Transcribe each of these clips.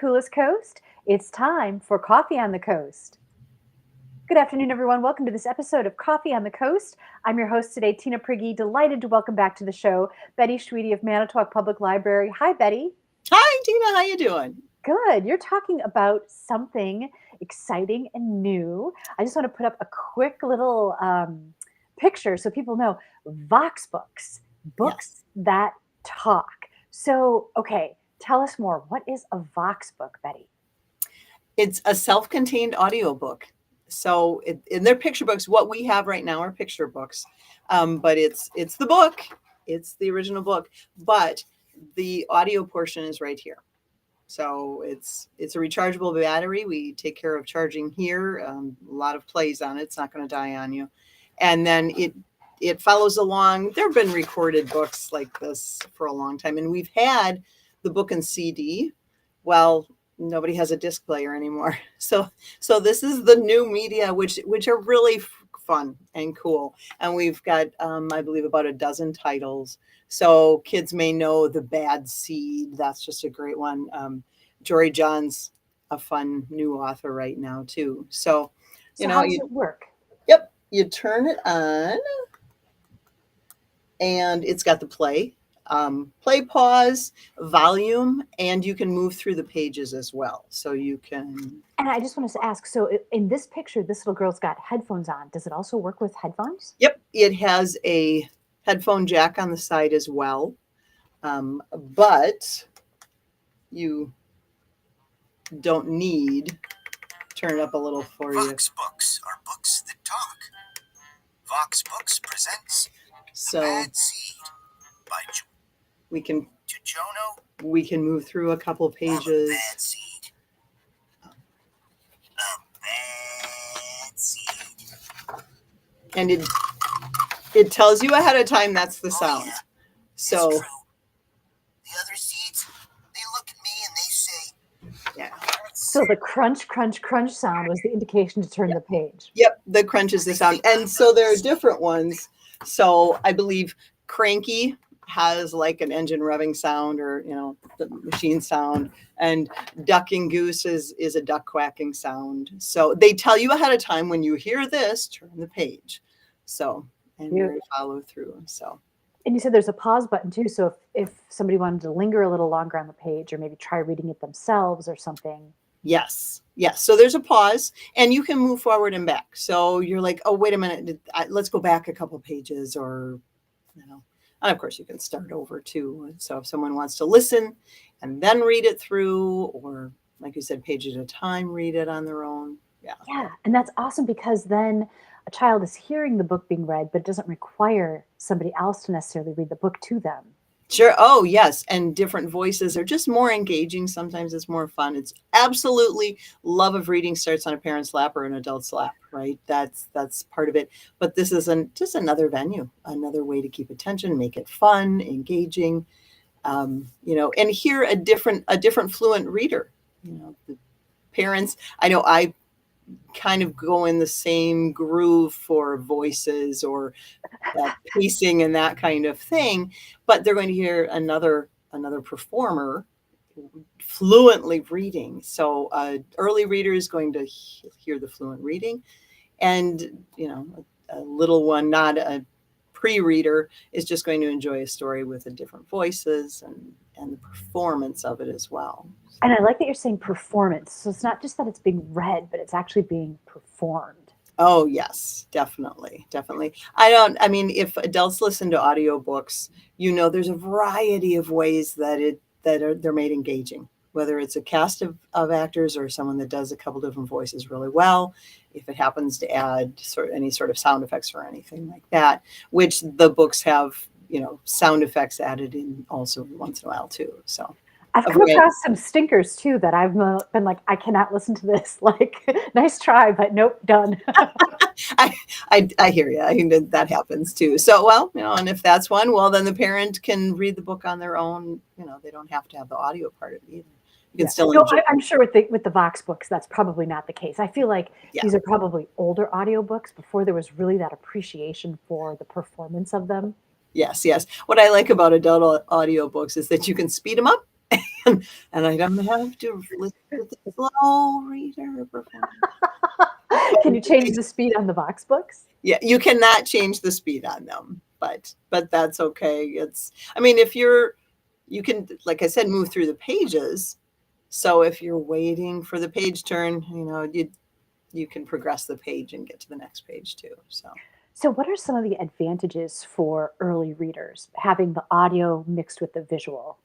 coolest coast. It's time for Coffee on the Coast. Good afternoon, everyone. Welcome to this episode of Coffee on the Coast. I'm your host today, Tina Prigge. Delighted to welcome back to the show Betty Schwede of Manitowoc Public Library. Hi, Betty. Hi, Tina. How you doing? Good. You're talking about something exciting and new. I just want to put up a quick little picture so people know VOX Books, books that talk. So, okay, tell us more. What is a VOX book, Betty? It's a self-contained audiobook. So in their picture books, what we have right now are picture books, but it's the book. It's the original book, but the audio portion is right here. So it's a rechargeable battery. We take care of charging here. A lot of plays on it. It's not going to die on you. And then it follows along. There have been recorded books like this for a long time, and we've had the book and CD. Well, nobody has a disc player anymore. So this is the new media, which are really fun and cool. And we've got, I believe, about a dozen titles. So kids may know The Bad Seed. That's just a great one. Jory John's a fun new author right now too. So how does it work? Yep. You turn it on and it's got the play, pause, volume, and you can move through the pages as well. So you can. And I just wanted to ask, so in this picture, this little girl's got headphones on. Does it also work with headphones? Yep. It has a headphone jack on the side as well. But you don't need, turn it up a little for you. VOX Books are books that talk. VOX Books presents So The Bad Seed by we can Jono. move through a couple pages. The Bad Seed. The Bad Seed. And it tells you ahead of time that's the sound. Yeah, So it's true. The other seeds, they look at me and they say, yeah. So the crunch, crunch, crunch sound was the indication to turn the page. Yep, the crunch is the sound. And so there are different ones. So I believe Cranky has like an engine revving sound, or the machine sound, and Duck and Goose is a duck quacking sound. So they tell you ahead of time, when you hear this, turn the page. So and you follow through. So. And you said there's a pause button too. So if somebody wanted to linger a little longer on the page, or maybe try reading it themselves or something. Yes. So there's a pause, and you can move forward and back. So you're like, oh, wait a minute, let's go back a couple pages, or, and of course you can start over too. So if someone wants to listen and then read it through, or like you said, page at a time, read it on their own. Yeah. And that's awesome, because then a child is hearing the book being read, but it doesn't require somebody else to necessarily read the book to them. Sure. Oh, yes. And different voices are just more engaging. Sometimes it's more fun. It's absolutely, love of reading starts on a parent's lap or an adult's lap, right? That's part of it. But this is just another venue, another way to keep attention, make it fun, engaging, and hear a different fluent reader. The parents, I know I kind of go in the same groove for voices or pacing and that kind of thing, but they're going to hear another performer fluently reading. So early reader is going to hear the fluent reading, and a little one, not a pre-reader, is just going to enjoy a story with the different voices and the performance of it as well. And I like that you're saying performance. So it's not just that it's being read, but it's actually being performed. Oh, yes, definitely. If adults listen to audiobooks, there's a variety of ways that they're made engaging, whether it's a cast of actors or someone that does a couple different voices really well. If it happens to add any sort of sound effects or anything like that, which the books have, sound effects added in also once in a while too. So I've come across some stinkers too that I've been like, I cannot listen to this. Like, nice try, but nope, done. I hear you. I think that happens too. So, and if that's one, then the parent can read the book on their own. They don't have to have the audio part of it either. You can still enjoy. I'm sure with the VOX books, that's probably not the case. I feel like these are probably older audiobooks before there was really that appreciation for the performance of them. Yes. What I like about adult audiobooks is that you can speed them up and I don't have to listen to the slow reader performance. Can you change the speed on the VOX books? Yeah, you cannot change the speed on them, but that's okay. I mean, if you can, like I said, move through the pages. So if you're waiting for the page turn, you can progress the page and get to the next page too. So, what are some of the advantages for early readers having the audio mixed with the visual?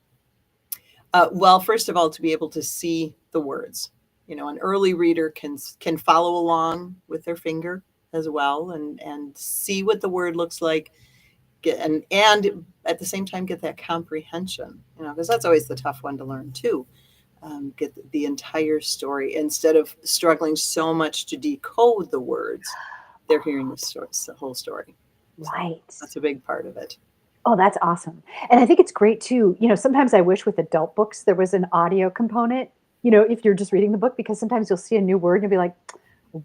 Well, first of all, to be able to see the words, an early reader can follow along with their finger as well and see what the word looks like, and at the same time get that comprehension, because that's always the tough one to learn too. Get the entire story instead of struggling so much to decode the words. They're hearing the whole story. Right. So that's a big part of it. Oh, that's awesome. And I think it's great too. Sometimes I wish with adult books there was an audio component, if you're just reading the book, because sometimes you'll see a new word and you'll be like,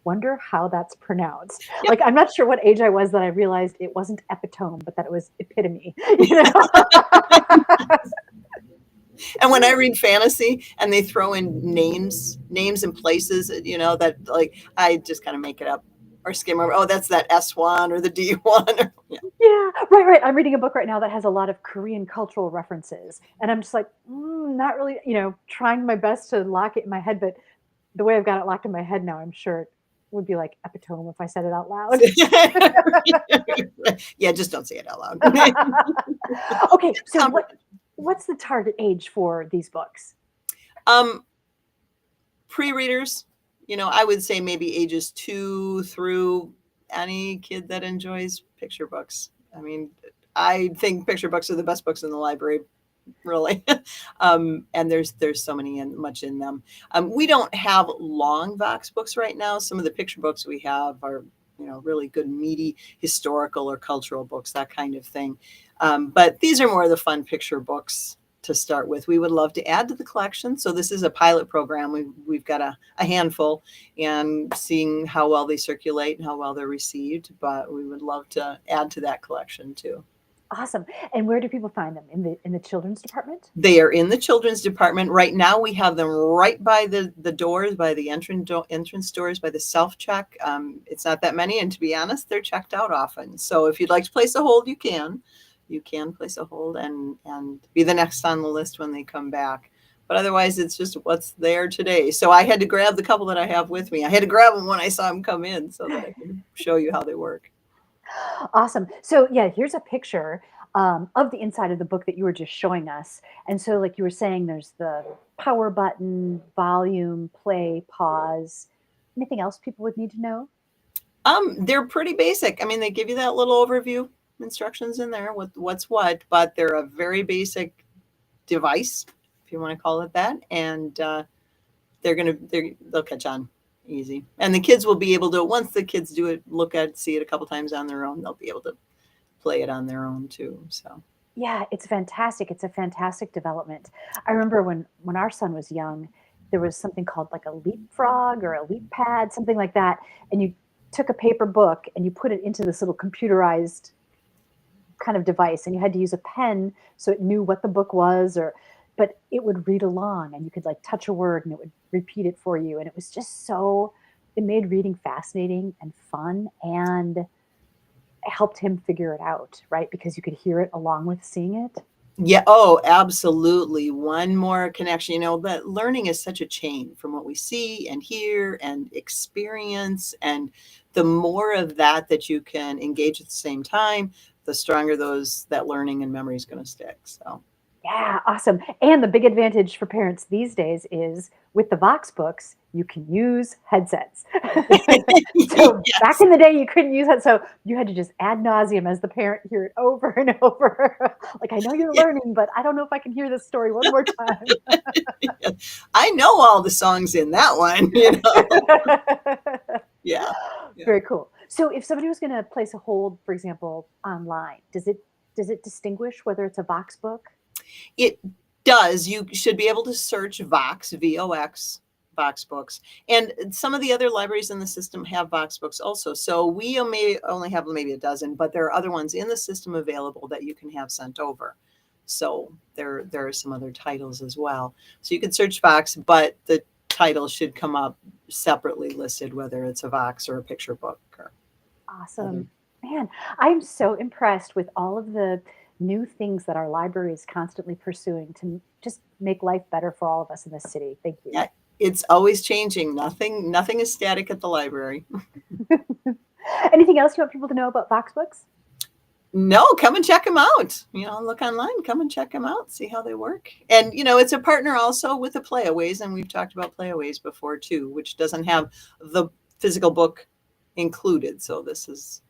wonder how that's pronounced. Yep. Like, I'm not sure what age I was that I realized it wasn't epitome, but that it was epitome. And when I read fantasy and they throw in names and places, that like I just kind of make it up or skim over. Oh, that's that S1 or the D1. Yeah, right. I'm reading a book right now that has a lot of Korean cultural references, and I'm just like, not really, trying my best to lock it in my head, but the way I've got it locked in my head now, I'm sure it would be like epitome if I said it out loud. Yeah, just don't say it out loud. Okay, so what's the target age for these books? Pre-readers, I would say maybe ages 2 through any kid that enjoys picture books. I mean, I think picture books are the best books in the library, really. And there's so much in them. We don't have long VOX books right now. Some of the picture books we have are, really good, meaty historical or cultural books, that kind of thing. But these are more of the fun picture books to start with. We would love to add to the collection. So this is a pilot program. We've got a handful, and seeing how well they circulate and how well they're received. But we would love to add to that collection too. Awesome. And where do people find them? In the children's department? They are in the children's department. Right now we have them right by the doors, by the entrance doors, by the self-check. It's not that many, and to be honest, they're checked out often. So if you'd like to place a hold, you can. You can place a hold and be the next on the list when they come back. But otherwise, it's just what's there today. So I had to grab the couple that I have with me. I had to grab them when I saw them come in so that I can show you how they work. Awesome. So yeah, here's a picture of the inside of the book that you were just showing us. And so like you were saying, there's the power button, volume, play, pause. Anything else people would need to know? They're pretty basic. I mean, they give you that little overview instructions in there with what's what, but they're a very basic device, if you want to call it that. And they'll catch on easy. And the kids will be able to, once the kids do it, see it a couple times on their own, they'll be able to play it on their own too. So yeah, it's fantastic. It's a fantastic development. I remember when our son was young, there was something called like a leapfrog or a leap pad, something like that. And you took a paper book and you put it into this little computerized kind of device, and you had to use a pen so it knew what the book was, but it would read along, and you could like touch a word and it would repeat it for you. And it was just it made reading fascinating and fun, and it helped him figure it out, right? Because you could hear it along with seeing it. Yeah. Oh, absolutely. One more connection, that learning is such a chain from what we see and hear and experience. And the more of that you can engage at the same time, the stronger that learning and memory is going to stick. So yeah, awesome. And the big advantage for parents these days is with the VOX books, you can use headsets. So yes. Back in the day, you couldn't use it. So you had to just ad nauseum as the parent hear it over and over. Like, I know you're learning, but I don't know if I can hear this story one more time. I know all the songs in that one, Yeah. Very cool. So if somebody was going to place a hold, for example, online, does it distinguish whether it's a VOX book? It does. You should be able to search VOX, VOX, VOX books. And some of the other libraries in the system have VOX books also. So we may only have maybe a dozen, but there are other ones in the system available that you can have sent over. So there are some other titles as well. So you can search Vox, but the title should come up separately listed, whether it's a Vox or a picture book or other. Awesome. Man, I'm so impressed with all of the new things that our library is constantly pursuing to just make life better for all of us in this city. Thank you. Yeah, it's always changing. Nothing is static at the library. Anything else you want people to know about Vox Books? No, come and check them out. Look online, come and check them out, see how they work. And, it's a partner also with the Playaways. And we've talked about Playaways before too, which doesn't have the physical book included. So this is,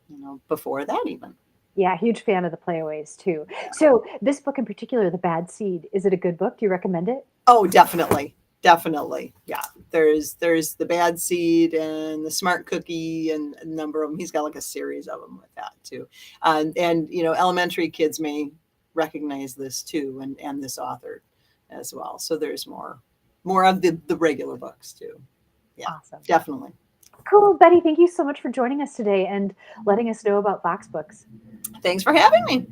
before that even. Yeah, huge fan of the Playaways too. So this book in particular, The Bad Seed, is it a good book? Do you recommend it? Oh, definitely. Definitely. Yeah. There's the Bad Seed and the Smart Cookie and a number of them. He's got like a series of them with that too. And elementary kids may recognize this too, and this author as well. So there's more of the regular books too. Yeah, Awesome. definitely. Cool. Betty, thank you so much for joining us today and letting us know about VOX Books. Thanks for having me.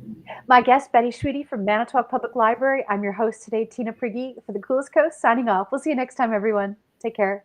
My guest, Betty Schwede from Manitowoc Public Library. I'm your host today, Tina Prigge for the Coolest Coast, signing off. We'll see you next time, everyone. Take care.